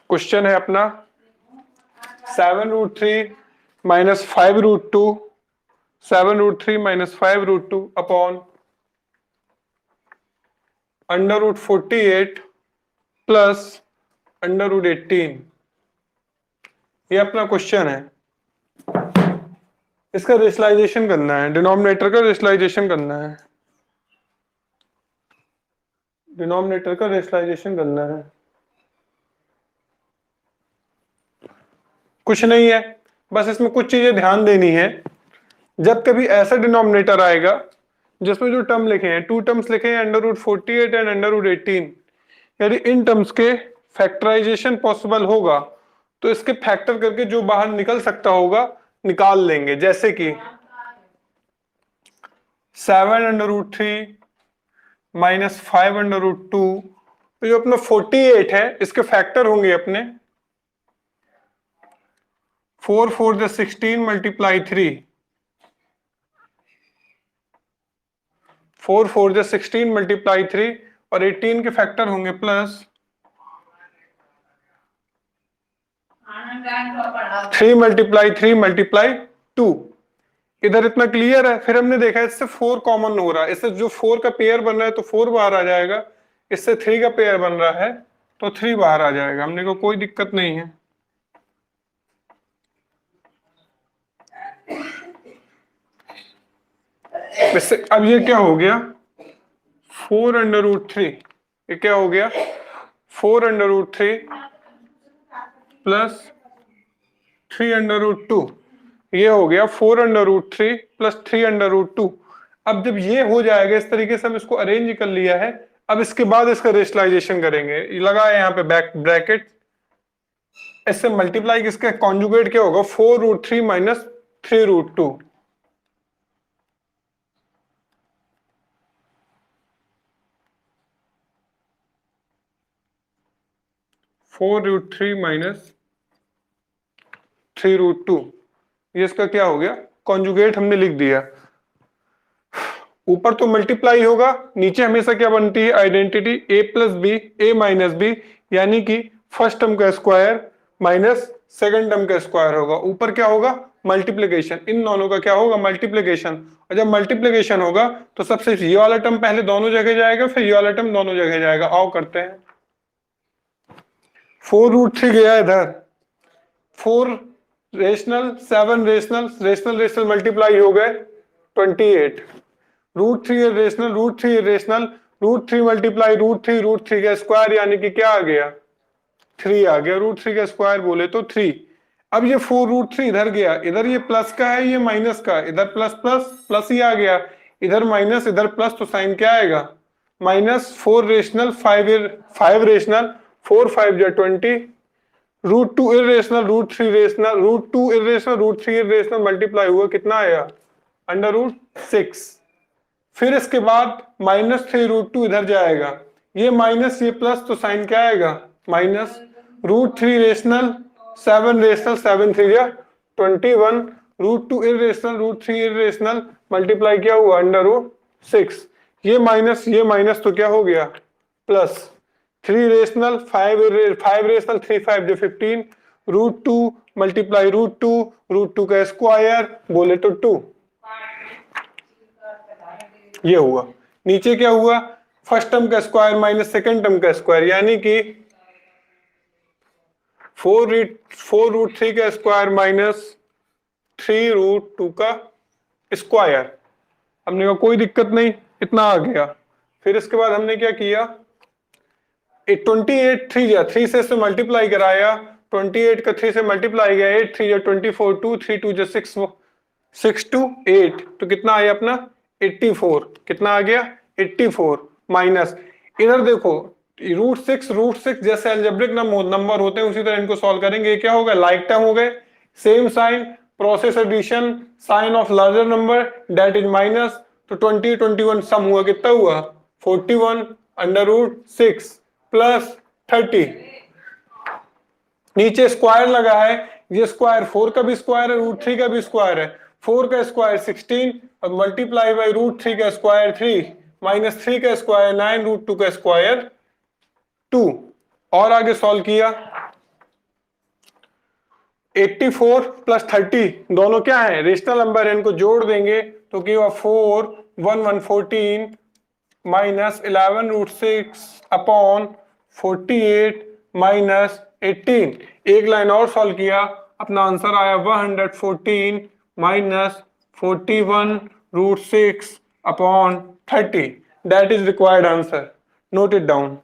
Question है अपना 7√3 minus 5√2 7√3 minus 5√2 upon √48 plus √18। ये अपना क्वेश्चन है। इसका रेशनलाइजेशन करना है, डिनोमिनेटर का रेशनलाइजेशन करना है, डिनोमिनेटर का रेशनलाइजेशन करना है। कुछ नहीं है, बस इसमें कुछ चीजें ध्यान देनी है। जब कभी ऐसा डिनोमिनेटर आएगा जिसमें जो टर्म लिखे हैं, 2 टर्म्स लिखे हैं √48 एंड √18, यदि इन टर्म्स के फैक्टराइजेशन पॉसिबल होगा तो इसके फैक्टर करके जो बाहर निकल सकता होगा निकाल लेंगे। जैसे कि 7√3 माइनस 5√2, तो जो अपना 48 है इसके फैक्टर होंगे अपने 4 4 × 16 मल्टीप्लाई 3, 4 4 × 16 मल्टीप्लाई 3, और 18 के फैक्टर होंगे प्लस 3 मल्टीप्लाई 3 मल्टीप्लाई 2। इधर इतना क्लियर है। फिर हमने देखा इससे 4 कॉमन हो रहा है, इससे जो 4 का पेयर बन रहा है तो 4 बाहर आ जाएगा, इससे 3 का पेयर बन रहा है तो 3 बाहर आ जाएगा। हमने को कोई दिक्कत नहीं है। इससे अब ये क्या हो गया 4√3, ये क्या हो गया 4√3 प्लस 3√2, ये हो गया 4√3 प्लस 3√2। अब जब ये हो जाएगा इस तरीके से हम इसको अरेंज कर लिया है, अब इसके बाद इसका रेशनलाइजेशन करेंगे। लगा है यहाँ पे ब्रैकेट, इससे मल्टीप्लाई किसका कॉन्जुगेट क्या होगा 4√3 माइनस 3√2। 4√3 माइनस 3√2, ये इसका क्या हो गया कॉन्जुगेट हमने लिख दिया। ऊपर तो मल्टीप्लाई होगा, नीचे हमेशा क्या बनती है identity a plus b a minus b, यानी कि फर्स्ट टर्म का स्क्वायर माइनस सेकंड टर्म का स्क्वायर होगा। ऊपर क्या होगा मल्टीप्लिकेशन, इन दोनों का क्या होगा मल्टीप्लिकेशन, और जब मल्टीप्लिकेशन होगा तो सबसे ये वाला टर्म पहले दोनों जगह जाएगा, फिर ये वाला टर्म दोनों जगह जाएगा। आओ करते हैं। 4√3 गया इधर, 4 rational 7 rational, rational rational multiply हो गए 28, √3 रेशनल √3 रेशनल, √3 मल्टीप्लाई √3 का स्क्वायर, यानी कि क्या आ गया 3 आ गया। √3 का स्क्वायर बोले तो 3। अब ये 4√3 इधर गया, इधर ये प्लस का है ये माइनस का, इधर प्लस प्लस प्लस ही आ गया, इधर माइनस इधर प्लस, तो साइन क्या आएगा -4 रेशनल 5 रेशनल, 4 5 जा 20, √2 irrational √3 rational, √2 irrational √3 irrational multiply हुआ कितना आया √6। फिर इसके बाद -3√2 इधर जाएगा, ये माइनस ये प्लस, तो साइन क्या आएगा -√3 रेशनल 7 रेशनल 7 3 जा 21, √2 इरेशनल √3 इरेशनल मल्टीप्लाई क्या हुआ √6। ये माइनस तो क्या हो गया प्लस, 3 रेशनल 5 रेशनल 3 5 जो 15, √2 मल्टीप्लाई √2 का स्क्वायर बोले तो 2। ये हुआ। नीचे क्या हुआ फर्स्ट टर्म का स्क्वायर माइनस सेकंड टर्म का स्क्वायर, यानी कि 4√3 का स्क्वायर माइनस 3√2 का स्क्वायर। हमने कहा कोई दिक्कत नहीं, इतना आ गया। फिर इसके बाद हमने क्या किया 28 3 से मल्टीप्लाई कराया, 28 का 3 से मल्टीप्लाई गया, 8 3 24, 2 3 2 6 2 8, तो कितना आया अपना 84। कितना आ गया 84 माइनस, इधर देखो √6 जैसे अलजेब्रिक नंबर होते हैं उसी तरह इनको सॉल्व करेंगे। ये क्या होगा लाइक टर्म हो गए, same sign, process addition, sign of larger number that is minus, तो 20 21 सम हुआ कितना हुआ 41 √6 प्लस 30। नीचे स्क्वायर लगा है, ये स्क्वायर 4 का भी स्क्वायर है √3 का भी स्क्वायर है, 4 का स्क्वायर 16 और मल्टीप्लाई बाय √3 का स्क्वायर 3 माइनस 3 का स्क्वायर 9 √2 का स्क्वायर 2। और आगे सॉल्व किया 84 प्लस 30 दोनों क्या है, रेशनल नंबर है, इनको जोड़ देंगे तो क्या 4 1 1 14 माइनस 11 रूट 6 अपॉन 48 माइनस 18। एक लाइन और सॉल्व किया, अपना आंसर आया 114 minus 41 root 6 upon 30। That is required answer, note it down.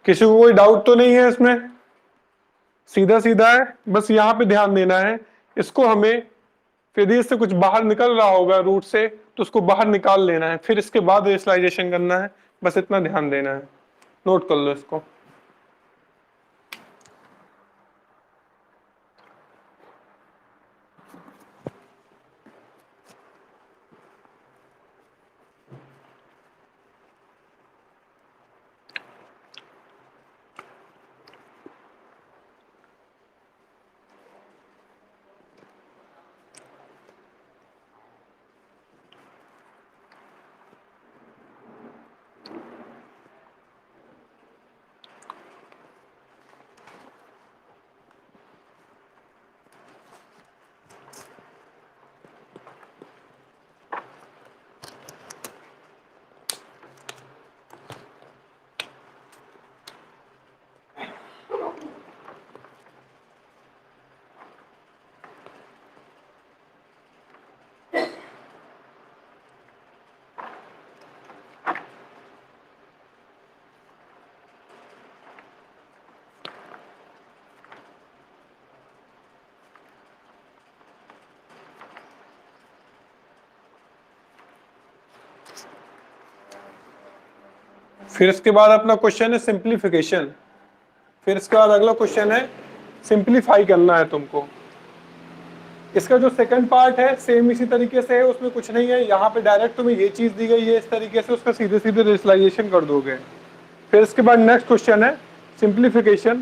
किसी को कोई डाउट तो नहीं है इसमें? सीधा सीधा है, बस यहां पे ध्यान देना है। इसको हमें फिर इससे कुछ बाहर निकल रहा होगा रूट से, तो उसको बाहर निकाल लेना है, फिर इसके बाद रेशनलाइजेशन करना है। बस इतना ध्यान देना है, नोट कर लो इसको। फिर इसके बाद अपना क्वेश्चन है सिंप्लीफिकेशन। फिर इसके बाद अगला क्वेश्चन है सिंप्लीफाई करना है तुमको। इसका जो सेकंड पार्ट है सेम इसी तरीके से है, उसमें कुछ नहीं है। यहाँ पे डायरेक्ट तुम्हें ये चीज दी गई है इस तरीके से, उसका सीधे सीधे रेशनलाइजेशन कर दोगे। फिर इसके बाद नेक्स्ट क्वेश्चन है सिंप्लीफिकेशन।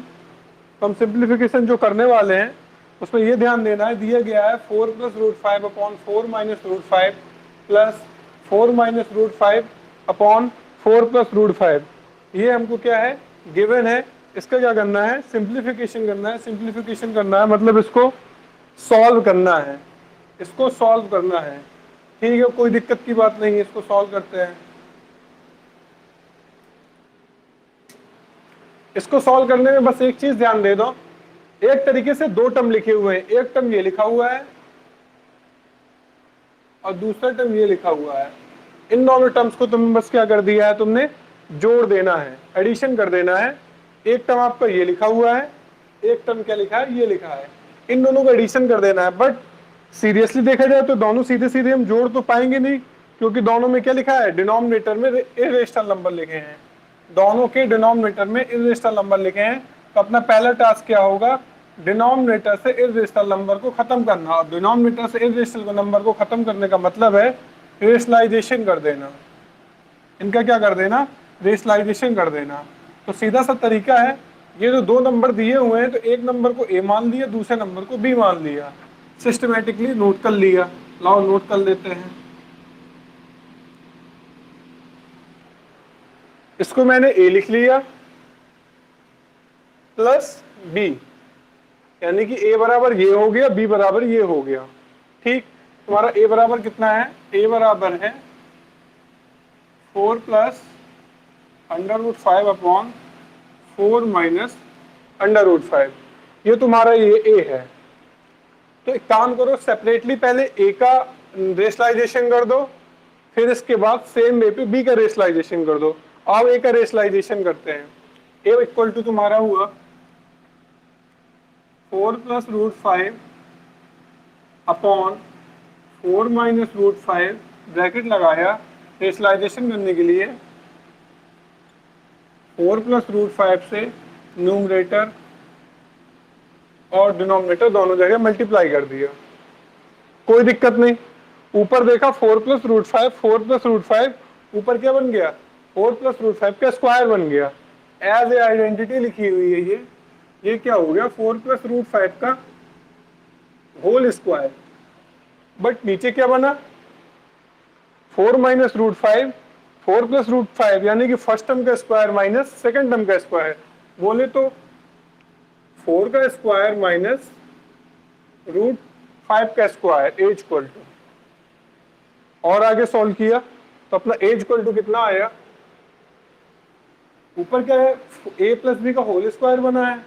तो हम सिंप्लीफिकेशन जो करने वाले हैं उसमें ये ध्यान देना है, दिया गया है 4 plus root 5 upon 4 minus root 5 plus 4 minus root 5 upon 4 plus root 5। ये हमको क्या है, गिवन है। इसका क्या करना है, सिंप्लीफिकेशन करना है। सिंप्लीफिकेशन करना है मतलब इसको सॉल्व करना है, इसको सॉल्व करना है। ठीक है, कोई दिक्कत की बात नहीं है, इसको सॉल्व करते हैं। इसको सॉल्व करने में बस एक चीज ध्यान दे दो, एक तरीके से दो टर्म लिखे हुए हैं, एक टर्म ये लिखा हुआ है और दूसरा टर्म ये लिखा हुआ है। इन दोनों टर्म्स को तुमने बस क्या कर दिया है, तुमने जोड़ देना है, एडिशन कर देना है। एक टर्म आपका ये लिखा हुआ है, एक टर्म क्या लिखा है, ये लिखा है। इन दोनों को एडिशन कर देना है। बट सीरियसली देखा जाए तो दोनों सीधे सीधे हम जोड़ तो पाएंगे नहीं, क्योंकि दोनों में क्या लिखा है, डिनोमिनेटर में इर्रेशनल नंबर लिखे हैं। दोनों के डिनोमिनेटर में इर्रेशनल नंबर लिखे हैं। तो अपना पहला टास्क क्या होगा, डिनोमिनेटर से इर्रेशनल नंबर को खत्म करना। और डिनोमिनेटर से इर्रेशनल नंबर को खत्म करने का मतलब है रेशनलाइजेशन कर देना, इनका क्या कर देना, रेशनलाइजेशन कर देना। तो सीधा सा तरीका है, ये जो दो नंबर दिए हुए हैं तो एक नंबर को ए मान लिया, दूसरे नंबर को बी मान लिया, सिस्टमेटिकली नोट कर लिया। लाओ नोट कर लेते हैं। इसको मैंने ए लिख लिया प्लस बी, यानी कि ए बराबर ये हो गया, बी बराबर ये हो गया। ठीक, तुम्हारा ए बराबर कितना है, ए बराबर है 4 plus under root 5 upon 4 minus under root 5। ये तुम्हारा ये ए है। तो एक काम करो, सेपरेटली पहले ए का रेशनलाइजेशन कर दो, फिर इसके बाद सेम वे पे बी का रेशनलाइजेशन कर दो। अब ए का रेशनलाइजेशन करते हैं। ए इक्वल टू तुम्हारा हुआ 4 plus root 5 upon 4 minus root 5 bracket लगाया रेशनलाइजेशन करने के लिए 4 प्लस रूट 5 से न्यूमरेटर और डिनोमिनेटर दोनों जगह मल्टीप्लाई कर दिया, कोई दिक्कत नहीं। ऊपर देखा 4 प्लस रूट 5, 4 प्लस रूट 5 ऊपर क्या बन गया, 4 प्लस रूट 5 का स्क्वायर बन गया। एज ए आइडेंटिटी लिखी हुई है ये क्या हो गया, 4 प्लस रूट 5 का होल स्क्वायर। बट नीचे क्या बना, 4 माइनस रूट 5, 4 प्लस रूट 5 यानी कि फर्स्ट टर्म का स्क्वायर माइनस सेकंड टर्म का स्क्वायर, बोले तो 4 का स्क्वायर माइनस रूट 5 का स्क्वायर एज इक्वल टू, और आगे सॉल्व किया तो अपना एज इक्वल टू कितना आया, ऊपर क्या है a प्लस बी का होल स्क्वायर बना है,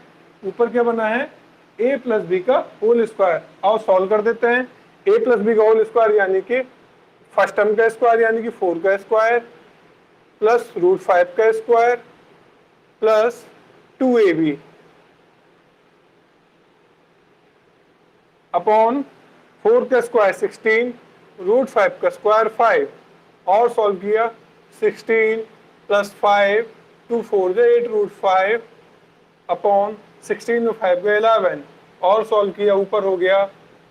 ऊपर क्या बना है a प्लस बी का होल स्क्वायर। आओ सॉल्व कर देते हैं। a प्लस बी का होल स्क्वायर यानी कि फर्स्ट टर्म का स्क्वायर यानी कि 4 का स्क्वायर प्लस रूट 5 का स्क्वायर प्लस 2ab अपॉन 4 का स्क्वायर 16 रूट 5 का स्क्वायर 5, और सॉल्व किया 16 प्लस 5 2 4 जो 8 रूट 5 अपॉन 16 में 5 गए 11, और सॉल्व किया ऊपर हो गया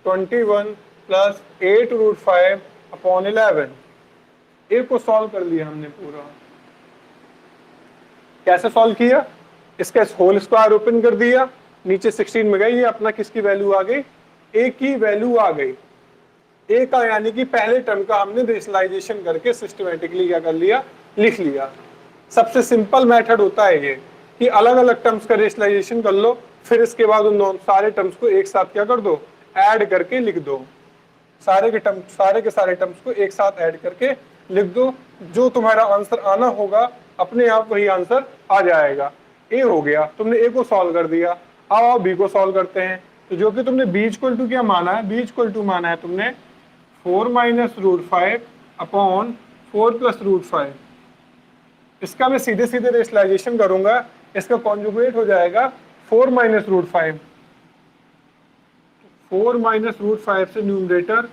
21 प्लस 8 रूट 5 अपॉन 11। एक को सॉल्व कर लिया हमने पूरा। कैसे सॉल्व किया, इसका होल स्क्वायर ओपन कर दिया, नीचे 16 में गई, ये अपना किसकी वैल्यू आ गई, ए की वैल्यू आ गई, ए का यानी कि पहले टर्म का हमने रेशनलाइजेशन करके सिस्टमेटिकली क्या कर लिया, लिख लिया। सबसे सिंपल मेथड होता है ये कि अलग अलग टर्म्स का रेशनलाइजेशन कर लो, फिर इसके बाद उन दोनों सारे टर्म्स को एक साथ क्या कर दो, ऐड करके लिख दो। सारे के सारे टर्म्स को एक साथ ऐड करके लिख दो, जो तुम्हारा आंसर आना होगा अपने आप वही आंसर आ जाएगा। ए हो गया, तुमने ए को सॉल्व कर दिया। अब आओ बी को सॉल्व करते हैं। तो जो कि तुमने बी इक्वल टू क्या माना है, बी इक्वल टू माना है तुमने 4 minus root 5 upon 4 plus root 5। इसका मैं सीधे सीधे रेशनलाइजेशन करूंगा, इसका कॉन्जुगेट हो जाएगा 4 माइनस रूट 5, 4 माइनस रूट 5 से न्यूमरेटर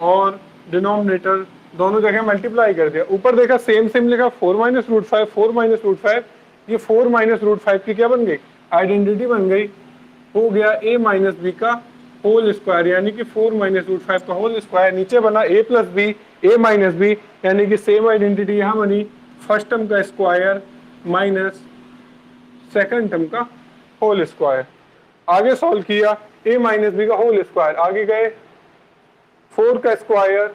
और डिनोमिनेटर दोनों जगह मल्टीप्लाई कर दिया। ऊपर देखा सेम सेम लिखा 4 माइनस रूट 5, 4 माइनस रूट 5, ये 4 माइनस रूट 5 की क्या बन गई, आइडेंटिटी बन गई। हो गया a माइनस बी का होल स्क्वायर यानी कि 4 माइनस रूट 5 का होल स्क्वायर, नीचे बना a plus b, a minus b यानी कि सेम आइडेंटिटी यहाँ बनी, फर्स्ट टर्म का स्क्वायर माइनस सेकंड टर्म का होल स्क्वायर। आगे सॉल्व किया a माइनस बी का होल स्क्वायर, आगे गए 4 का स्क्वायर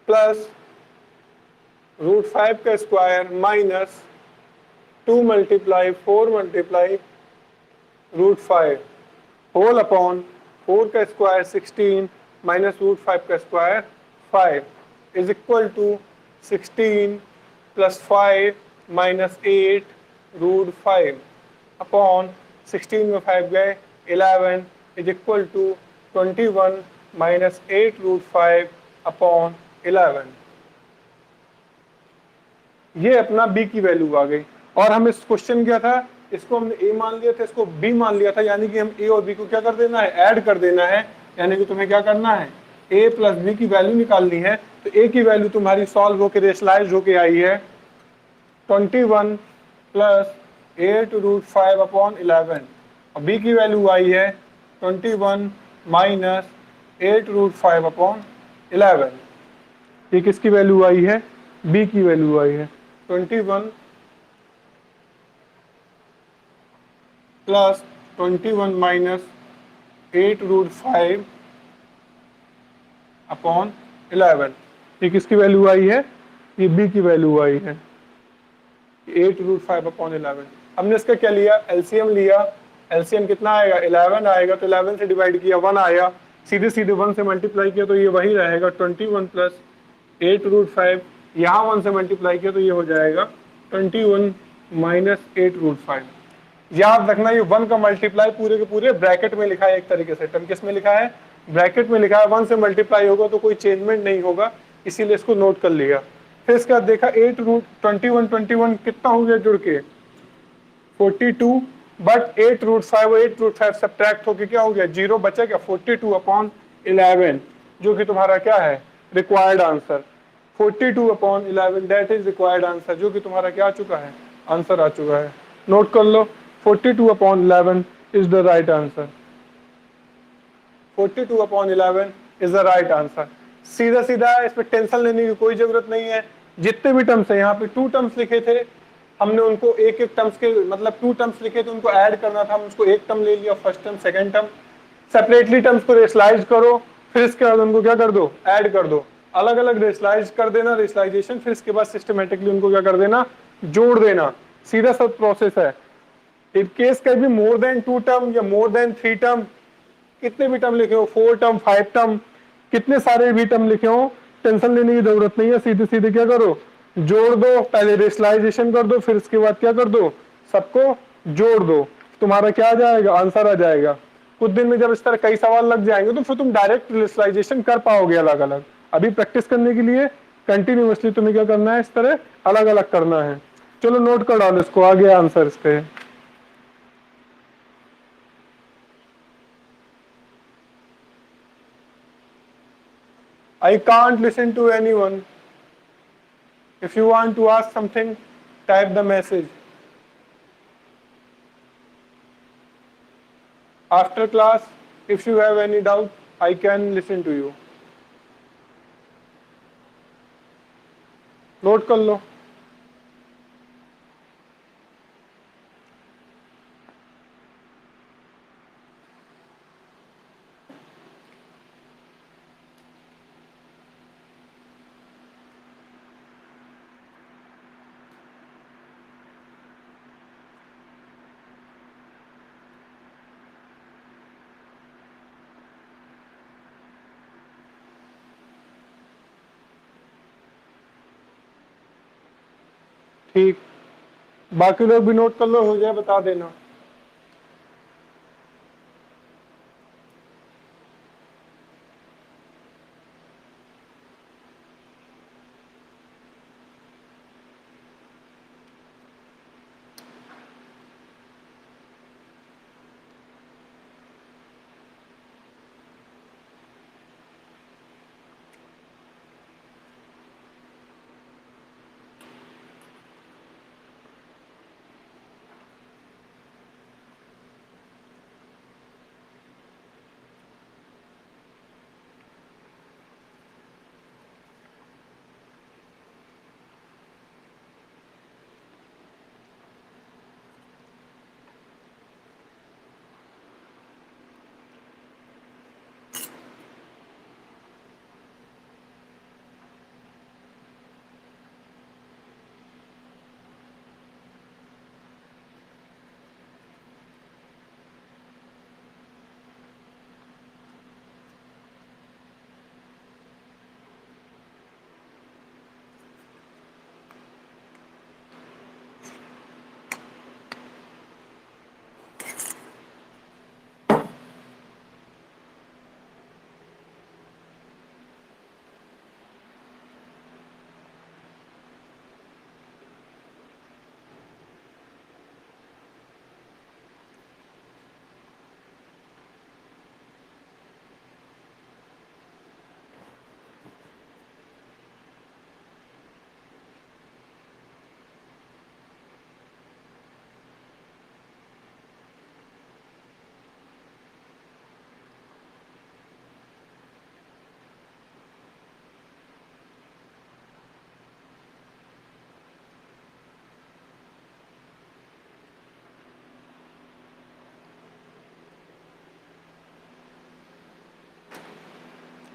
प्लस रूट 5 का square minus 2 multiply 4 multiply root 5 whole upon 4 का स्क्वायर 16 माइनस रूट 5 का square 5 is equal to 16 plus 5 minus 8 root 5 upon 16 में 5 गए 11 is equal to 21 minus 8 root 5 upon 11। ये अपना b की वैल्यू आ गई। और हम इस क्वेश्चन क्या था, इसको हमने a मान लिया था, इसको b मान लिया था, यानी कि हम a और b को क्या कर देना है, ऐड कर देना है। यानी कि तुम्हें क्या करना है, a प्लस b की वैल्यू निकालनी है। तो a की वैल्यू तुम्हारी सॉल्व होकर रेशनलाइज होके आई है 21 प्लस 8 रूट 5 अपॉन 11, और b की वैल्यू आई है 21 माइनस 8 रूट 5 अपॉन 11। ये किसकी वैल्यू आई है, b की वैल्यू आई है 21 प्लस 21 माइनस 8 रूट 5 अपॉन 11। ये किसकी वैल्यू आई है, ये b की वैल्यू आई है 8 रूट 5 अपॉन 11। हमने इसका क्या लिया, एलसीएम लिया। एलसीएम कितना आएगा, 11 आएगा, तो 11 से डिवाइड किया 1 आया, सीधे सीधे 1 से मल्टीप्लाई किया तो ये वही रहेगा 21 प्लस 8 रूट 5, यहाँ 1 से मल्टीप्लाई किया तो ये हो जाएगा 21 माइनस 8 रूट 5। याद रखना ये 1 का मल्टीप्लाई पूरे के पूरे ब्रैकेट में लिखा है, एक तरीके से टर्म किस में लिखा है, ब्रैकेट में लिखा है। 1 से मल्टीप्लाई होगा तो कोई चेंजमेंट नहीं होगा, इसीलिए इसको नोट कर लिया। फिर इसके बाद देखा 8 रूट 21 कितना हो गया जुड़ के 42, बट 8 रूट 5 सब्ट्रैक्ट होके क्या हो गया, 0 बचा क्या, 42 अपॉन 11, जो कि तुम्हारा क्या है, required answer 42/11 that is required answer, जो कि तुम्हारा क्या आ चुका है, आंसर आ चुका है। नोट कर लो, 42/11 is the right answer. 42/11 is the right answer. सीधा सीधा, इस पे टेंशन लेने की कोई जरूरत नहीं है। जितने भी टर्म्स है, यहाँ पे 2 टर्म्स लिखे थे, हमने उनको एक एक टर्म्स के मतलब 2 टर्म्स लिखे थे, उनको ऐड करना था, हम उसको एक टर्म ले लिया, first term second term. Separately terms को रेशलाइज करो, फिर इसके बाद उनको क्या कर दो, ऐड कर दो। अलग अलग रेशलाइज कर देना, रेशलाइजेशन, फिर इसके बाद सिस्टमेटिकली उनको क्या कर देना, जोड़ देना। सीधा सा प्रोसेस है। In case can be more than 2 term या मोर देन 3 टर्म, कितने भी टर्म लिखे हो, 4 टर्म 5 टर्म, कितने सारे भी टर्म लिखे हो, टेंशन लेने की जरूरत नहीं है। सीधे सीधे क्या करो, जोड़ दो, पहले रेशलाइजेशन कर दो, फिर इसके बाद क्या कर दो, सबको जोड़ दो, तुम्हारा क्या आ जाएगा, आंसर आ जाएगा। कुछ दिन में जब इस तरह कई सवाल लग जाएंगे तो फिर तुम डायरेक्ट रेशलाइजेशन कर पाओगे अलग अलग। अभी प्रैक्टिस करने के लिए कंटिन्यूअसली तुम्हें क्या करना है, इस तरह अलग अलग करना है। चलो नोट कर डालो इसको, आ गया आंसर इसके। I can't listen to anyone. If you want to ask something, type the message. After class, if you have any doubt, I can listen to you. Note कर लो। ठीक, बाकी लोग भी नोट कर लो, हो जाए बता देना।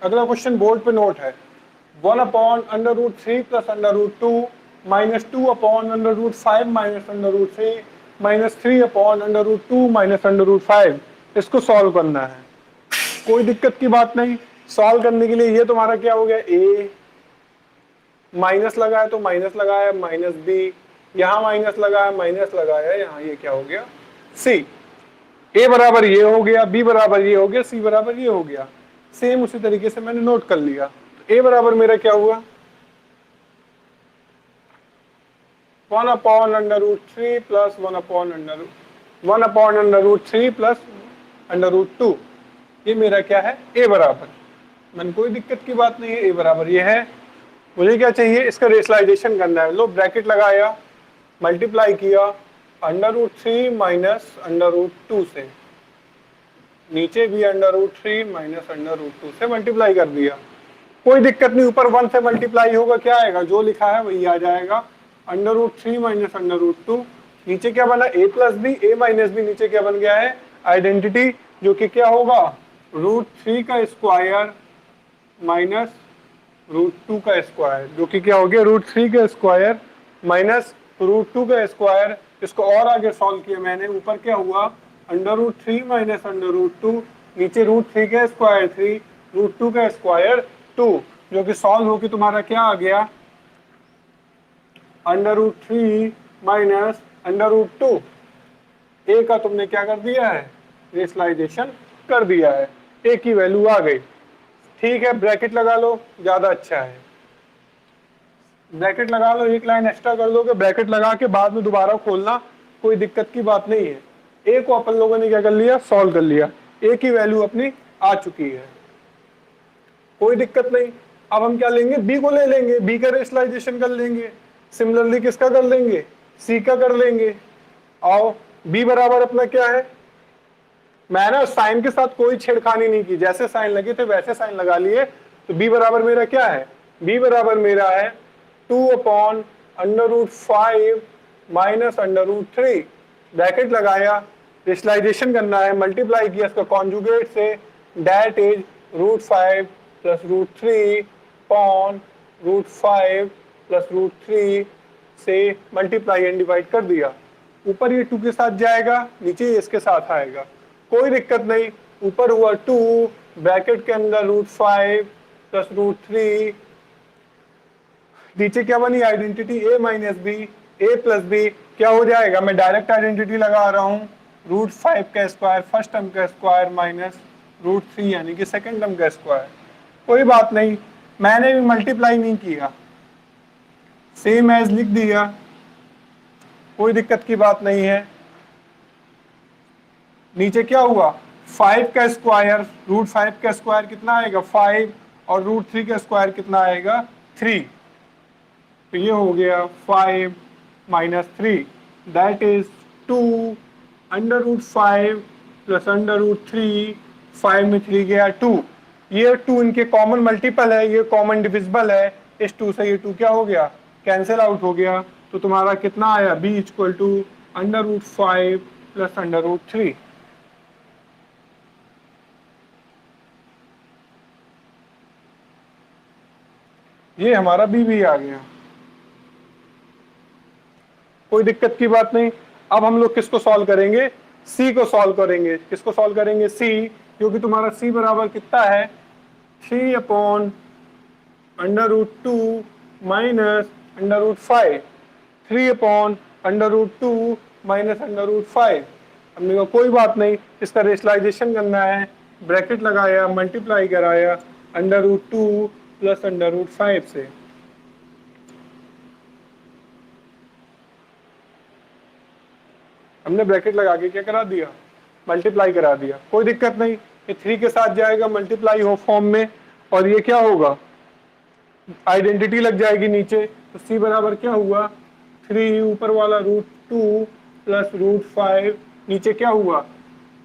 अगला क्वेश्चन बोर्ड पे नोट है, 1/√3 + √2 -2/√5 -√3 -3/√2 -√5। इसको सॉल्व करना है। कोई दिक्कत की बात नहीं। सॉल्व करने के लिए ये तुम्हारा क्या हो गया, a माइनस लगा है तो माइनस लगाया, माइनस b, यहाँ माइनस लगाया, माइनस लगाया, यहाँ ये क्या हो गया, c। a बराबर ये हो गया, b बराबर ये हो गया, c बराबर ये हो गया। सेम उसी तरीके से मैंने नोट कर लिया। तो a बराबर मेरा क्या हुआ, 1/√3 + 1/√3 + √2। ये मेरा क्या है, a बराबर। मैंने कोई दिक्कत की बात नहीं है, a बराबर ये है। मुझे क्या चाहिए, इसका रेशनलाइजेशन करना है। लो ब्रैकेट लगाया, मल्टीप्लाई किया √3 माइनस √2 से, नीचे भी √3 माइनस √2 से मल्टीप्लाई कर दिया। कोई दिक्कत नहीं, ऊपर 1 से मल्टीप्लाई होगा, क्या आएगा, जो लिखा है वही आ जाएगा, √3 माइनस √2। नीचे क्या बना, a plus b, a minus b, नीचे क्या बन गया है, आइडेंटिटी, जो कि क्या होगा, √3 का स्क्वायर माइनस √2 का स्क्वायर, जो कि क्या हो गया, √3 का स्क्वायर माइनस √2 का स्क्वायर। इसको और आगे सॉल्व किया मैंने, ऊपर क्या हुआ, √3 माइनस √2, नीचे √3 का स्क्वायर 3, √2 का स्क्वायर 2, जो कि सॉल्व होकर तुम्हारा क्या आ गया, √3 माइनस √2। ए का तुमने क्या कर दिया है, रेशनलाइजेशन कर दिया है, ए की वैल्यू आ गई। ठीक है, ब्रैकेट लगा लो, ज्यादा अच्छा है, ब्रैकेट लगा लो, एक लाइन एक्स्ट्रा कर दोगे, ब्रैकेट लगा के बाद में दोबारा खोलना, कोई दिक्कत की बात नहीं है। ए को अपन लोगों ने क्या कर लिया, सॉल्व कर लिया, ए की वैल्यू अपनी आ चुकी है, कोई दिक्कत नहीं। अब हम क्या लेंगे, बी को ले लेंगे, बी का रेशनलाइजेशन कर लेंगे, सिमिलरली किसका कर लेंगे, सी का कर लेंगे। आओ, बी बराबर अपना क्या है, मैंने साइन के साथ कोई छेड़खानी नहीं की, जैसे साइन लगे थे वैसे साइन लगा लिए। तो बी बराबर मेरा क्या है, बी बराबर मेरा है 2/√5 माइनस √3, ब्रैकेट लगाया, रेशनलाइजेशन करना है, मल्टीप्लाई किया इसका कॉन्जुगेट से, that is √5 plus √3 upon √5 plus √3 से मल्टीप्लाई एंड डिवाइड कर दिया। ऊपर ये 2 के साथ जाएगा, नीचे इसके साथ आएगा, कोई दिक्कत नहीं। ऊपर हुआ 2, ब्रैकेट के अंदर √5 प्लस √3, नीचे क्या बनी identity, a minus b, a plus b, क्या हो जाएगा, मैं डायरेक्ट आइडेंटिटी लगा रहा हूँ, √5 का स्क्वायर फर्स्ट टर्म का स्क्वायर माइनस √3 यानी कि सेकेंड टर्म का स्क्वायर। कोई बात नहीं, मैंने भी मल्टीप्लाई नहीं किया, सेम एज लिख दिया, कोई दिक्कत की बात नहीं है। नीचे क्या हुआ, 5 का स्क्वायर, √5 का स्क्वायर कितना आएगा 5, और √3 का स्क्वायर कितना आएगा 3, तो ये हो गया 5 माइनस 3, दैट इज 2/√5 प्लस √3, 5 में 3 गया 2, ये 2 इनके कॉमन मल्टीपल है, ये कॉमन डिविजिबल है, इस 2 से ये 2 क्या हो गया, कैंसिल आउट हो गया। तो तुम्हारा कितना आया, b इक्वल टू √5 प्लस √3। ये हमारा b भी आ गया, कोई दिक्कत की बात नहीं। अब हम लोग किसको सॉल्व करेंगे, c को सॉल्व करेंगे, किसको सॉल्व करेंगे, c, क्योंकि तुम्हारा c बराबर कितना है 3/√2 माइनस √5, 3/√2 माइनस √5। हमने कहा कोई बात नहीं, इसका रेशनलाइजेशन करना है, ब्रैकेट लगाया, मल्टीप्लाई कराया √2 प्लस √5 से, हमने ब्रैकेट लगा के क्या करा दिया, मल्टीप्लाई करा दिया, कोई दिक्कत नहीं। ये 3 के साथ जाएगा मल्टीप्लाई हो फॉर्म में, और ये क्या होगा, आइडेंटिटी लग जाएगी नीचे, तो c बराबर क्या हुआ 3, ऊपर वाला √2 प्लस √5, नीचे क्या हुआ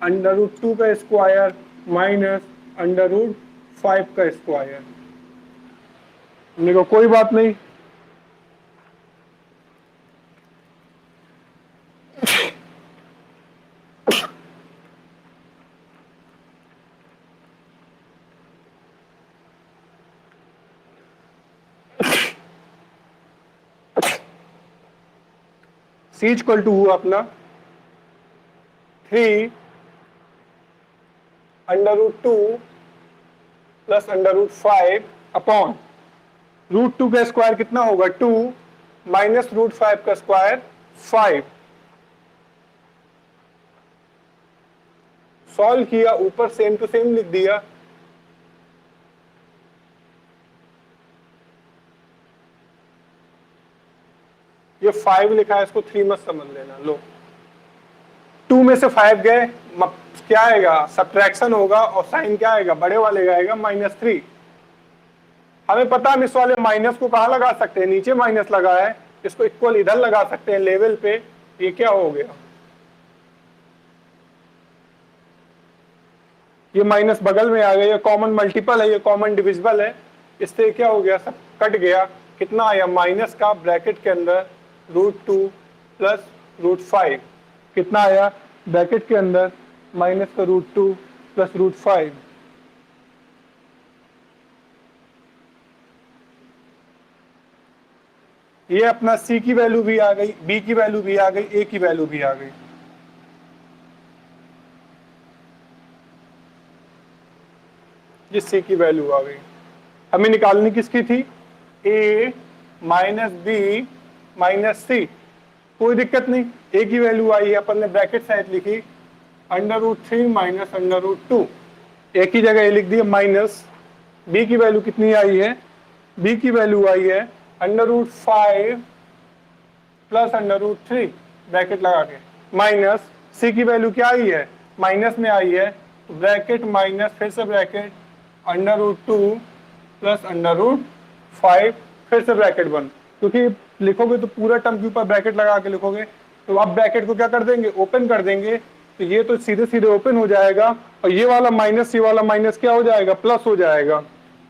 √2 का स्क्वायर माइनस √5 का स्क्वायर। हमने कहा कोई बात नहीं, c इक्वल टू हुआ अपना 3/√2 प्लस √5 अपॉन √2 का स्क्वायर कितना होगा 2 माइनस √5 का स्क्वायर 5। सॉल्व किया, ऊपर सेम टू सेम लिख दिया, ये 5 लिखा है, इसको 3 मत समझ लेना। लो 2 में से 5 गए, क्या आएगा, सब्ट्रैक्शन होगा, और साइन क्या आएगा, बड़े वाले का आएगा -3। हमें पता है हम इस वाले माइनस को कहाँ लगा सकते हैं, नीचे माइनस लगा है, इसको इक्वल इधर लगा सकते हैं लेवल पे। ये क्या हो गया, ये माइनस बगल में आ गया, ये कॉमन मल्टीपल है, ये कॉमन डिविजिबल है, इससे क्या हो गया, सब कट गया। कितना आया, माइनस का ब्रैकेट के अंदर √2 प्लस √5, कितना आया ब्रैकेट के अंदर माइनस का √2 प्लस √5। ये अपना सी की वैल्यू भी आ गई, बी की वैल्यू भी आ गई, ए की वैल्यू भी आ गई। ये सी की वैल्यू आ गई। हमें निकालनी किसकी थी, ए माइनस बी माइनस सी। कोई दिक्कत नहीं, ए की वैल्यू आई है, अपन ने ब्रैकेट साइड लिखी √3 माइनस √2, ए की जगह ए लिख दिया माइनस। बी की वैल्यू कितनी आई है, बी की वैल्यू आई है √5 प्लस √3 ब्रैकेट लगा के, माइनस सी की वैल्यू क्या आई है, माइनस में आई है, ब्रैकेट माइनस फिर से ब्रैकेट √2 प्लस √5 फिर से ब्रैकेट बंद। क्योंकि लिखोगे तो पूरा टर्म के ऊपर ब्रैकेट लगा के लिखोगे, तो आप ब्रैकेट को क्या कर देंगे, ओपन कर देंगे, तो ये तो सीधे सीधे ओपन हो जाएगा, और ये वाला माइनस, ये वाला माइनस क्या हो जाएगा, प्लस हो जाएगा।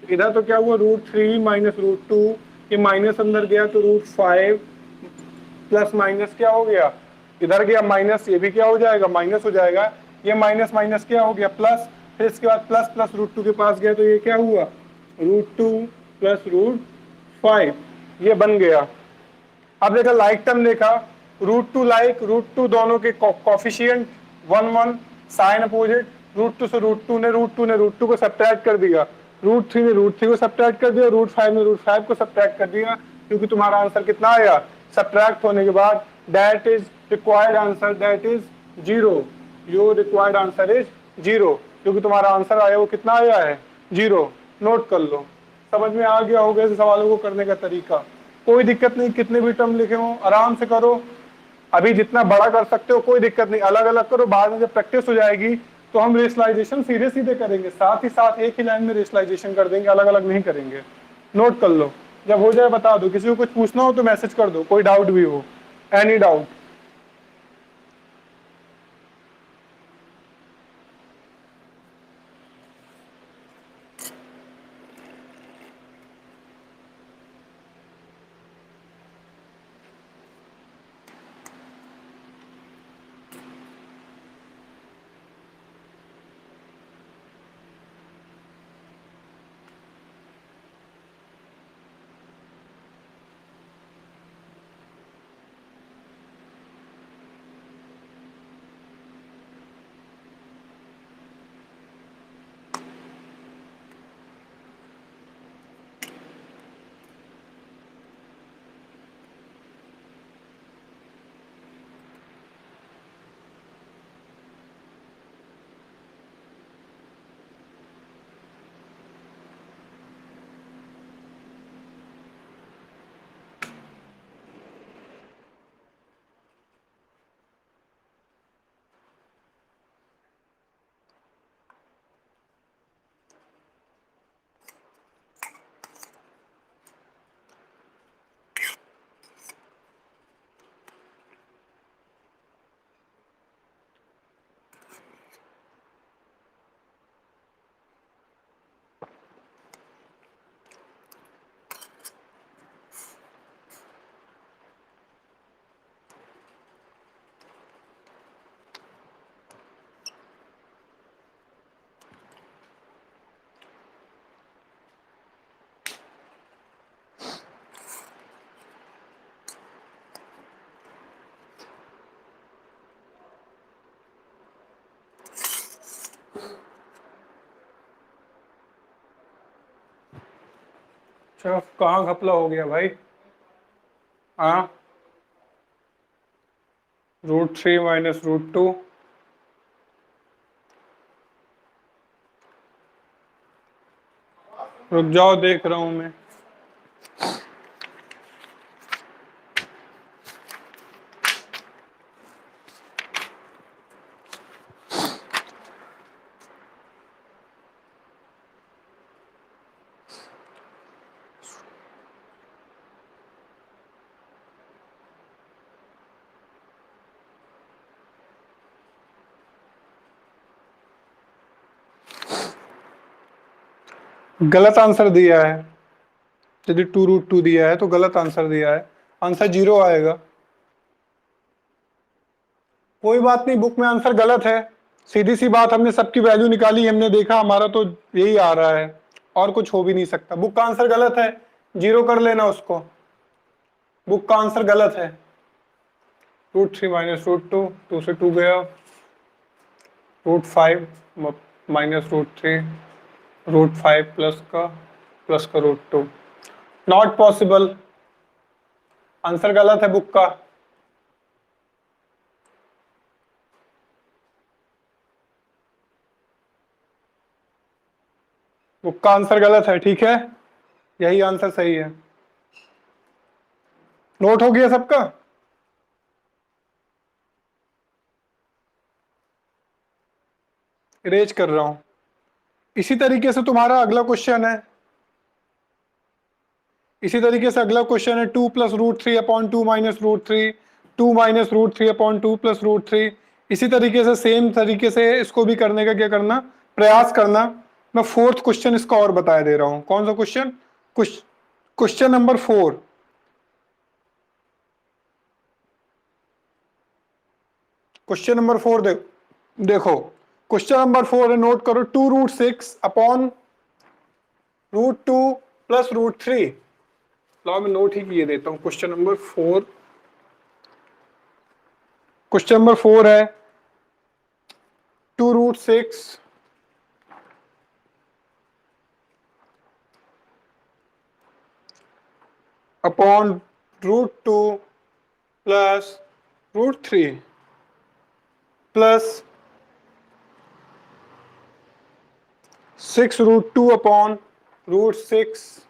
इधर तो क्या हुआ, √3 माइनस √2, ये माइनस अंदर गया तो √5 प्लस माइनस क्या हो गया, इधर गया माइनस, ये भी क्या हो जाएगा, माइनस हो जाएगा। ये माइनस माइनस क्या हो गया, प्लस, फिर इसके बाद प्लस प्लस √2 के पास गया तो ये क्या हुआ, √2 प्लस √5, ये बन गया। अब देखा लाइक टर्म देखा, √2 लाइक √2 दोनों के कॉफिशिएंट 1 1, साइन अपोजिट, √2 से √2 ने √2 को सब्ट्रैक्ट कर दिया, √3 ने √3 को सब्ट्रैक्ट कर दिया, √5 ने √5 को सब्ट्रैक्ट कर दिया, क्योंकि तुम्हारा आंसर कितना आया, सब्ट्रैक्ट होने के बाद that is required answer, that is 0, your required answer is 0, क्योंकि तुम्हारा आंसर आया वो कितना आया है, 0। नोट कर लो, समझ में आ गया होगा इस सवालों को करने का तरीका। कोई दिक्कत नहीं, कितने भी टर्म लिखे हो आराम से करो, अभी जितना बड़ा कर सकते हो कोई दिक्कत नहीं, अलग अलग करो, बाद में जब प्रैक्टिस हो जाएगी तो हम रेशनलाइजेशन सीधे सीधे करेंगे, साथ ही साथ एक ही लाइन में रेशनलाइजेशन कर देंगे, अलग अलग नहीं करेंगे। नोट कर लो, जब हो जाए बता दो, किसी को कुछ पूछना हो तो मैसेज कर दो, कोई डाउट भी हो, एनी डाउट। अच्छा कहाँ घपला हो गया भाई, हाँ, √3 माइनस √2, रुक जाओ देख रहा हूं मैं। गलत आंसर दिया है, यदि 2√2 दिया है तो गलत आंसर दिया है, आंसर 0 आएगा। कोई बात नहीं, बुक में आंसर गलत है, सीधी सी बात, हमने सबकी वैल्यू निकाली, हमने देखा हमारा तो यही आ रहा है, और कुछ हो भी नहीं सकता। बुक का आंसर गलत है, 0 कर लेना उसको, बुक का आंसर गलत है। √3 माइनस √2, 2 से 2 गया, √5 माइनस √3, √5 प्लस का √2, नॉट पॉसिबल, आंसर गलत है बुक का। बुक का आंसर गलत है, ठीक है, यही आंसर सही है। नोट हो गया सबका? इरेज कर रहा हूं। इसी तरीके से तुम्हारा अगला क्वेश्चन है, इसी तरीके से अगला क्वेश्चन है 2 प्लस √3/2 माइनस √3, 2 माइनस √3/2 प्लस √3। इसी तरीके से सेम तरीके से इसको भी करने का क्या करना, प्रयास करना। मैं फोर्थ क्वेश्चन इसका और बता दे रहा हूं। कौन सा question? Question number 4। Question number 4 देखो, क्वेश्चन नंबर 4 है, नोट करो, 2√6/√2 प्लस √3। लो मैं नोट ही किए देता हूं। क्वेश्चन नंबर 4, क्वेश्चन नंबर 4 है 2√6 upon √2 plus √3 plus 6√2 upon √6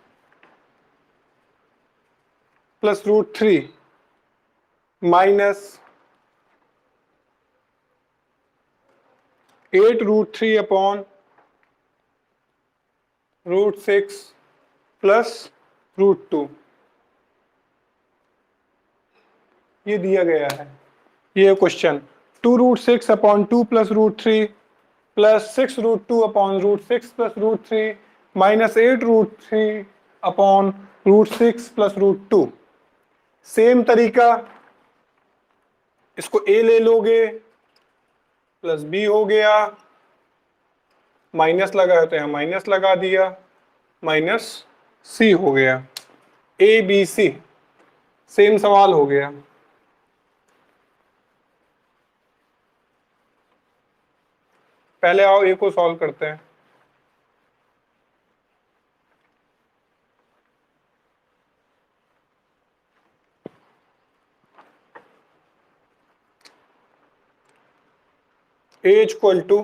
plus √3 minus 8√3 upon √6 plus √2। ये दिया गया है, ये question. 2√6/2 plus √3 plus 6√2 upon √6 plus √3 minus 8√3 upon √6 plus √2। Same तरीका, इसको a ले लोगे, प्लस b हो गया, माइनस लगा है तो यहां माइनस लगा दिया, माइनस c हो गया, a b c। सेम सवाल हो गया। पहले आओ a को सॉल्व करते हैं। a इक्वल टू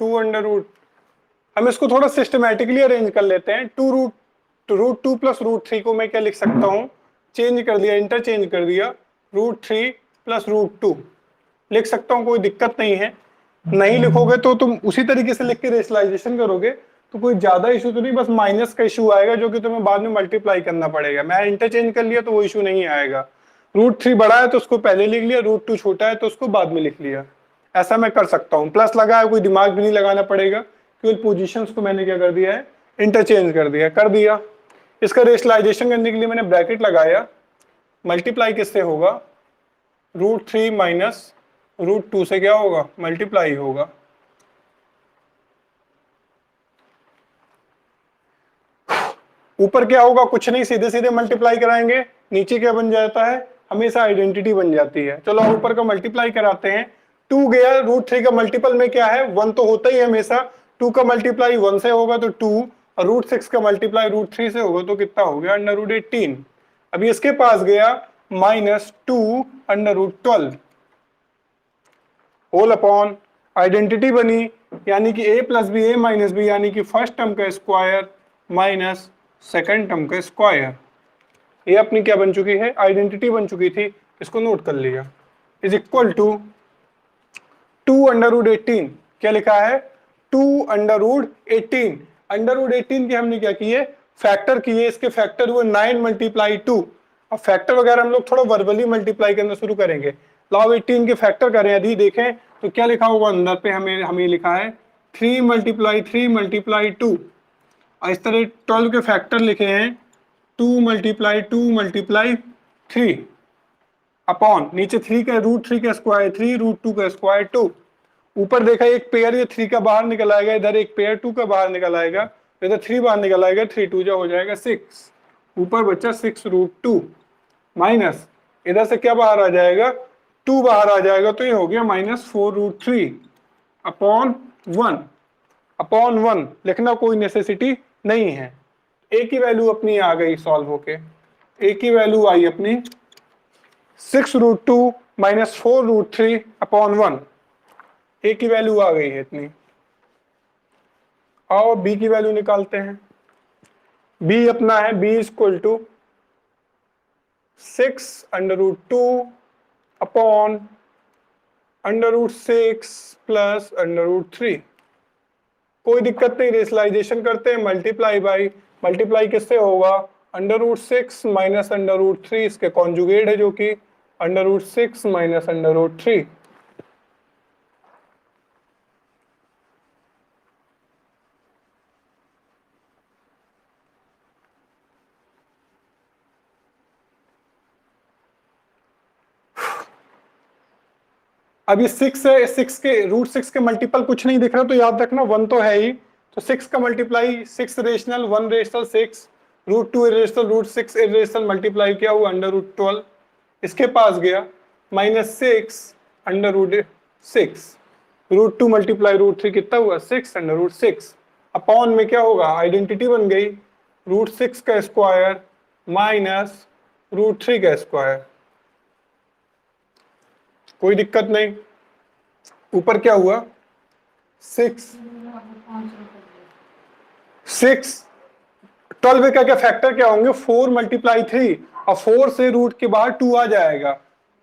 2√, हम इसको थोड़ा सिस्टमैटिकली अरेंज कर लेते हैं। √2 प्लस √3 को मैं क्या लिख सकता हूं, चेंज कर दिया, इंटरचेंज कर दिया, √3 प्लस √2 लिख सकता हूं, कोई दिक्कत नहीं है। नहीं लिखोगे तो तुम उसी तरीके से लिख के रेशनलाइजेशन करोगे तो कोई ज्यादा इशू तो नहीं, बस माइनस का इशू आएगा जो कि तुम्हें बाद में मल्टीप्लाई करना पड़ेगा। मैं इंटरचेंज कर लिया तो वो इशू नहीं आएगा। √3 बड़ा है तो उसको पहले लिख लिया, √2 छोटा है तो उसको बाद में लिख लिया, ऐसा मैं कर सकता हूँ। प्लस लगा है, कोई दिमाग भी नहीं लगाना पड़ेगा, क्योंकि पोजीशंस को मैंने क्या कर दिया है, इंटरचेंज कर दिया। इसका रेशनलाइजेशन करने के लिए मैंने ब्रैकेट लगाया, मल्टीप्लाई किससे होगा, √3 माइनस √2 से क्या होगा, मल्टीप्लाई होगा। ऊपर क्या होगा, कुछ नहीं, सीधे सीधे मल्टीप्लाई कराएंगे, नीचे क्या बन जाता है, हमेशा आइडेंटिटी बन जाती है। चलो ऊपर का मल्टीप्लाई कराते हैं। 2 गया, √3 का मल्टीपल में क्या है, 1 तो होता ही है हमेशा। 2 का मल्टीप्लाई 1 से होगा तो 2, और √6 का मल्टीप्लाई √3 से होगा तो कितना हो गया, √18। अभी इसके पास गया -2 √12 होल अपॉन, आइडेंटिटी बनी, यानी कि a plus b a minus b, यानी कि फर्स्ट टर्म का स्क्वायर माइनस सेकेंड टर्म का स्क्वायर। ये अपनी क्या बन चुकी है, आइडेंटिटी बन चुकी थी, इसको नोट कर लिया। इज इक्वल टू 2√18, क्या लिखा है, 2√18। √18 के हमने क्या किए, फैक्टर किए, इसके फैक्टर हुए 9 मल्टीप्लाई 2। अब फैक्टर वगैरह हम लोग थोड़ा वर्बली मल्टीप्लाई करना शुरू करेंगे। लाओ 18 के फैक्टर करें, यदि देखें तो क्या लिखा होगा अंदर पे, हमें लिखा है 3 मल्टीप्लाई 3 मल्टीप्लाई 2, इस तरह 12 के फैक्टर लिखे हैं 2 मल्टीप्लाई 2 मल्टीप्लाई 3 अपॉन नीचे 3 का रूट 3 का स्क्वायर 3 रूट 2 का स्क्वायर 2। ऊपर देखा एक पेयर ये 3 का बाहर निकल आएगा, इधर एक पेयर 2 का बाहर निकल आएगा, इधर 3 बाहर निकल आएगा, 3 2 जा हो जाएगा 6, ऊपर बच्चा 6 रूट 2 माइनस इधर से क्या बाहर आ जाएगा 2 बाहर आ जाएगा, तो ये हो गया माइनस 4 रूट 3 अपॉन 1। अपॉन 1 लिखना कोई नेसेसिटी नहीं है। ए की वैल्यू अपनी आ गई सॉल्व होके, ए की वैल्यू आई अपनी 6 रूट 2 माइनस 4 रूट 3 अपॉन 1। ए की वैल्यू आ गई है इतनी। आओ बी की वैल्यू निकालते हैं। बी अपना है b equal to 6 under root 2 upon under root 6 plus under root 3। कोई दिक्कत नहीं, रेशनलाइजेशन करते हैं, मल्टीप्लाई बाई, मल्टीप्लाई किससे होगा under root 6 minus under root 3, इसके कॉन्जुगेट है जो कि under root 6 minus under root 3। अब ये 6 है, 6 के रूट 6 के मल्टीपल कुछ नहीं दिख रहा, तो याद रखना 1 तो है ही, तो 6 का multiply 6 rational 1 rational 6 root 2 irrational root 6 irrational multiply क्या हुआ अंडर रूट 12, इसके पास गया minus 6 under root 6 root 2 multiply root 3 कितना हुआ 6 अंडर रूट 6 अपॉन में क्या होगा आइडेंटिटी बन गई रूट 6 का स्क्वायर माइनस रूट 3 का स्क्वायर। कोई दिक्कत नहीं, ऊपर क्या हुआ 6 12 का क्या फैक्टर क्या होंगे 4 मल्टीप्लाई 3 और 4 से रूट के बाहर 2 आ जाएगा,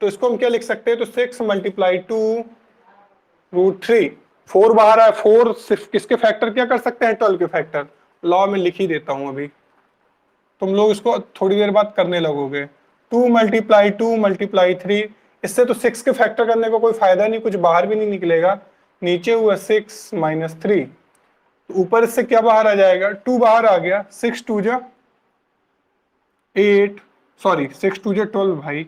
तो इसको हम क्या लिख सकते हैं, तो 6 मल्टीप्लाई 2 रूट 3। 4 बाहर आया, 4 सिर्फ किसके फैक्टर क्या कर सकते हैं 12 के फैक्टर, लॉ में लिख ही देता हूं अभी, तुम लोग इसको थोड़ी देर बाद करने लगोगे। 2 मल्टीप्लाई 2 मल्टीप्लाई 3, इससे तो 6 के फैक्टर करने को कोई फायदा नहीं, कुछ बाहर भी नहीं निकलेगा, नीचे हुआ 6 माइनस 3, ऊपर इससे क्या बाहर आ जाएगा 2 बाहर आ गया, 6 2 जा 8 सॉरी 6 2 जा 12 भाई,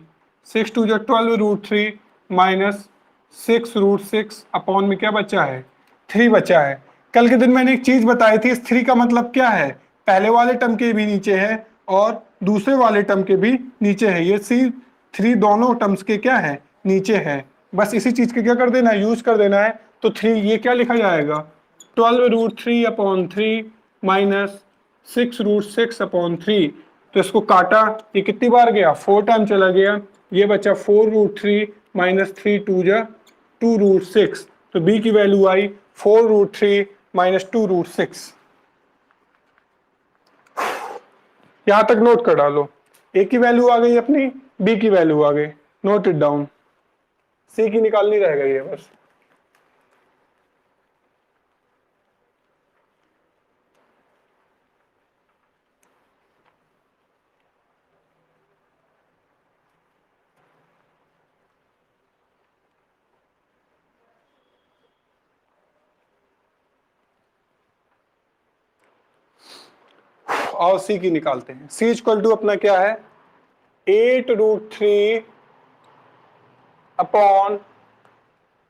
6 2 जा 12 रूट 3 माइनस 6 रूट 6 अपॉन में क्या बचा है 3 बचा है। कल के दिन मैंने एक चीज बताई थी, इस 3 का मतलब क्या है, पहले वाले टर्म के भी नीचे है और दूसरे वाले टर्म के भी नीचे है, ये सी 3 दोनों टर्म्स के क्या है नीचे है, बस इसी चीज के क्या कर देना है यूज कर देना है। तो 3 ये क्या लिखा जाएगा 12 root 3 upon 3 minus 6 root 6 upon 3, तो इसको काटा, ये कितनी बार गया 4 टाइम चला गया, ये बचा 4 रूट 3 माइनस 3 2 जा 2 रूट 6, तो बी की वैल्यू आई 4 रूट 3 माइनस 2 रूट 6। यहां तक नोट कर डालो, ए की वैल्यू आ गई अपनी, बी की वैल्यू आ गई, नोट इट डाउन, सी की निकालनी रह गई है बस। और सी की निकालते हैं, सी इक्वल टू अपना क्या है 8 root 3 upon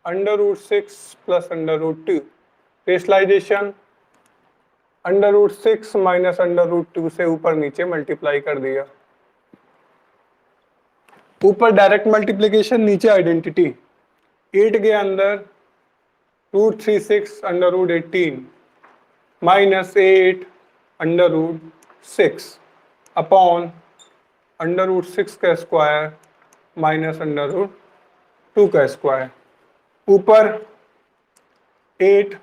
under root 6 plus under root 2, rationalisation under root 6 minus under root 2 से ऊपर नीचे मल्टीप्लाई कर दिया, ऊपर डायरेक्ट मल्टीप्लीकेशन नीचे आइडेंटिटी, 8 के अंदर root 3 6 under root 18 minus 8 under root 6 upon under root 6 का स्क्वायर माइनस अंडर रूट 2 का स्क्वायर, ऊपर 8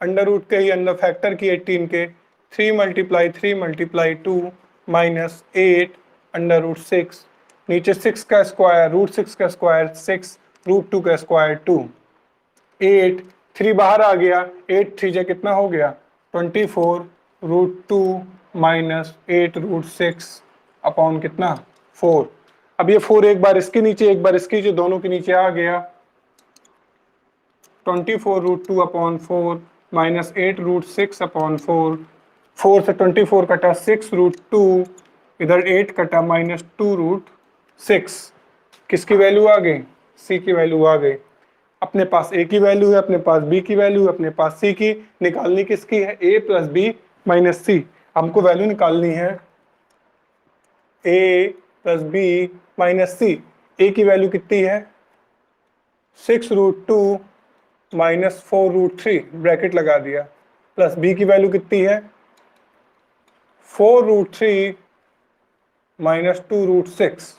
अंडर रूट के ही अंदर फैक्टर की 18 के 3 मल्टीप्लाई 2 माइनस 8 अंडर रूट 6, नीचे 6 का स्क्वायर रूट 6 का स्क्वायर 6 रूट 2 का स्क्वायर 2, 8 3 बाहर आ गया, 8 3 जा कितना हो गया 24 रूट 2 माइनस 8 रूट 6 अपॉन कितना 4। अब ये 4 एक बार इसके नीचे एक बार इसके नीचे दोनों के नीचे आ गया, 24√2/4 -8√6/4, 4 से 24 कटा, 6√2, इधर 8 कटा, -2√6। किसकी वैल्यू आ गई? सी की वैल्यू आ गई। अपने पास ए की वैल्यू है, अपने पास बी की वैल्यू है, अपने पास सी की। निकालनी किसकी है? ए प्लस बी माइनस सी। हमको वैल्यू निकालनी है ए प्लस बी माइनस सी। ए की वैल्यू कितनी है? 6√2 -4√3, ब्रैकेट लगा दिया, प्लस बी की वैल्यू कितनी है? 4√3 -2√6,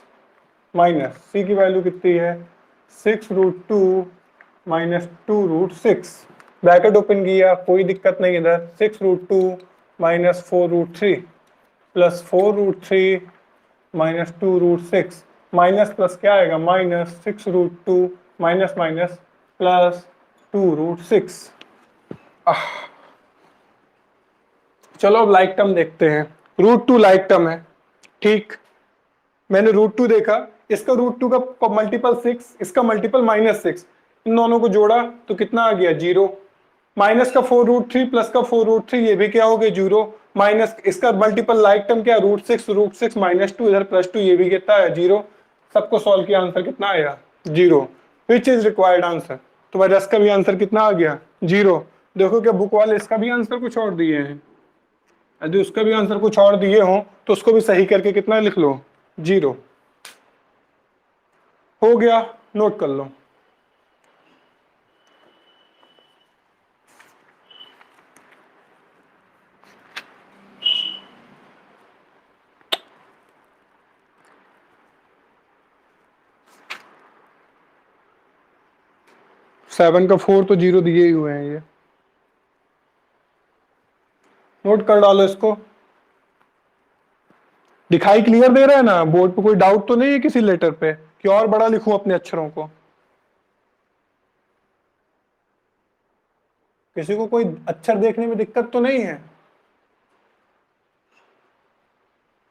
माइनस सी की वैल्यू कितनी है? 6√2 -2√6, ब्रैकेट ओपन किया, कोई दिक्कत नहीं इधर। 6√2 -4√3 प्लस 4√3 -2√6, माइनस प्लस क्या आएगा? -6√2 माइनस माइनस प्लस 2√6। चलो अब लाइक टर्म देखते हैं। √2 लाइक टर्म है, ठीक। मैंने √2 देखा, इसका √2 का मल्टीपल 6, इसका मल्टीपल -6, इन दोनों को जोड़ा तो कितना आ गया? 0। माइनस का 4√3 प्लस का 4√3, ये भी क्या हो गया? 0। माइनस इसका मल्टीपल लाइक टर्म क्या? √6 -2, इधर +2, ये भी कितना है? 0। सबको सॉल्व किया, आंसर कितना आया? 0। Which is required answer? तुम्हारे रस का भी आंसर कितना आ गया? 0। देखो क्या बुक वाले इसका भी आंसर कुछ और दिए हैं, यदि उसका भी आंसर कुछ और दिए हो तो उसको भी सही करके कितना लिख लो? 0। हो गया, नोट कर लो। सेवन का 4 तो 0 दिए ही हुए हैं, ये नोट कर डालो इसको। दिखाई क्लियर दे रहा है ना? बोर्ड पे कोई डाउट तो नहीं है किसी लेटर पे कि और बड़ा लिखूं अपने अक्षरों को? किसी को कोई अक्षर देखने में दिक्कत तो नहीं है?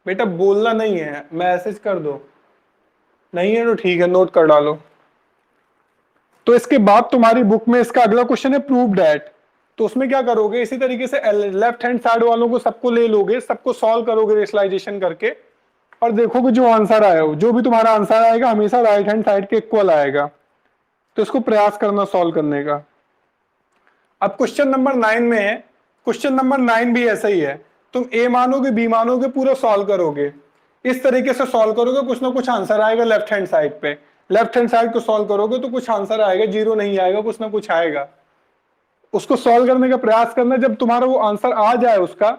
बेटा बोलना नहीं है, मैसेज कर दो। नहीं है तो ठीक है, नोट कर डालो। तो इसके बाद तुम्हारी बुक में इसका अगला क्वेश्चन है प्रूव दैट। तो उसमें क्या करोगे? इसी तरीके से लेफ्ट हैंड साइड वालों को सबको ले लोगे, सबको सॉल्व करोगे रेशनलाइजेशन करके, और देखोगे जो आंसर आया हो, जो भी तुम्हारा आंसर आएगा हमेशा राइट हैंड साइड के इक्वल आएगा। तो इसको प्रयास करना सॉल्व करने का। अब क्वेश्चन नंबर 9 में है, क्वेश्चन नंबर 9 भी ऐसा ही है। तुम ए मानोगे, बी मानोगे, पूरा सॉल्व करोगे, इस तरीके से सॉल्व करोगे, कुछ ना कुछ आंसर आएगा लेफ्ट हैंड साइड पे। लेफ्ट हैंड साइड को सॉल्व करोगे तो कुछ आंसर आएगा, 0 नहीं आएगा, कुछ ना कुछ आएगा। उसको सॉल्व करने का प्रयास करना। जब तुम्हारा वो आंसर आ जाए उसका,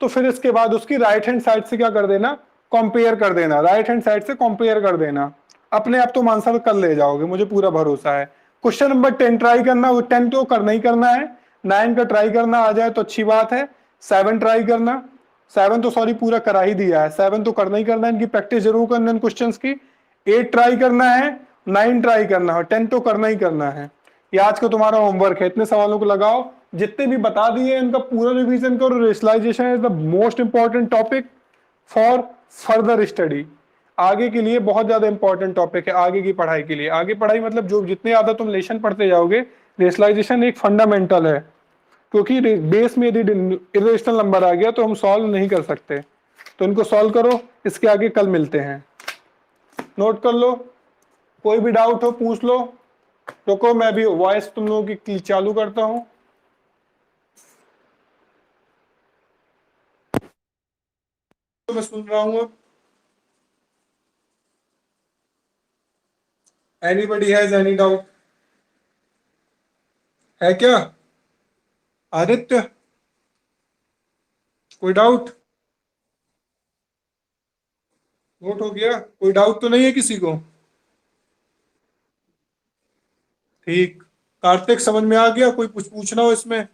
तो फिर इसके बाद उसकी राइट हैंड साइड से क्या कर देना? कंपेयर कर देना, राइट हैंड साइड से कंपेयर कर देना। अपने आप तुम आंसर कर ले जाओगे, मुझे पूरा भरोसा है। क्वेश्चन नंबर 10 ट्राई करना, वो 10 तो करना ही करना है। 9 का ट्राई करना आ जाए तो अच्छी बात है। 7 ट्राई करना, 7 तो सॉरी पूरा करा ही दिया है, 7 तो करना ही करना है, इनकी प्रैक्टिस जरूर करना इन क्वेश्चंस की। 8 ट्राई करना है, 9 ट्राई करना है, 10 तो करना ही करना है। ये आज का तुम्हारा होमवर्क है, इतने सवालों को लगाओ, जितने भी बता दिए इनका पूरा रिवीजन करो। Rationalisation is the most important topic for further study. आगे के लिए बहुत ज्यादा इंपॉर्टेंट टॉपिक है, आगे की पढ़ाई के लिए। आगे पढ़ाई मतलब जो जितने ज्यादा तुम लेशन पढ़ते जाओगे, रेशनलाइजेशन एक फंडामेंटल है, क्योंकि बेस में यदि इरेशनल नंबर आ गया तो हम सॉल्व नहीं कर सकते। तो इनको सॉल्व करो, इसके आगे कल मिलते हैं। नोट कर लो, कोई भी डाउट हो पूछ लो। रुको मैं भी वॉइस तुम लोगों की चालू करता हूं। तो मैं सुन रहा हूं अब। Anybody has any doubt? है क्या? आदित्य, कोई डाउट? नोट हो गया? कोई डाउट तो नहीं है किसी को? ठीक। कार्तिक समझ में आ गया? कोई कुछ पूछना हो इसमें?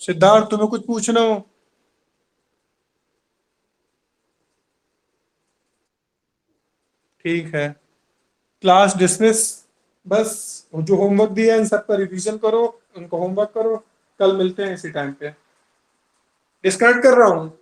सिद्धार्थ तुम्हें कुछ पूछना हो? ठीक है, क्लास डिसमिस। बस जो होमवर्क दिया है इन सब का रिवीजन करो, उनको होमवर्क करो। कल मिलते हैं इसी टाइम पे। डिस्कनेक्ट कर रहा हूँ।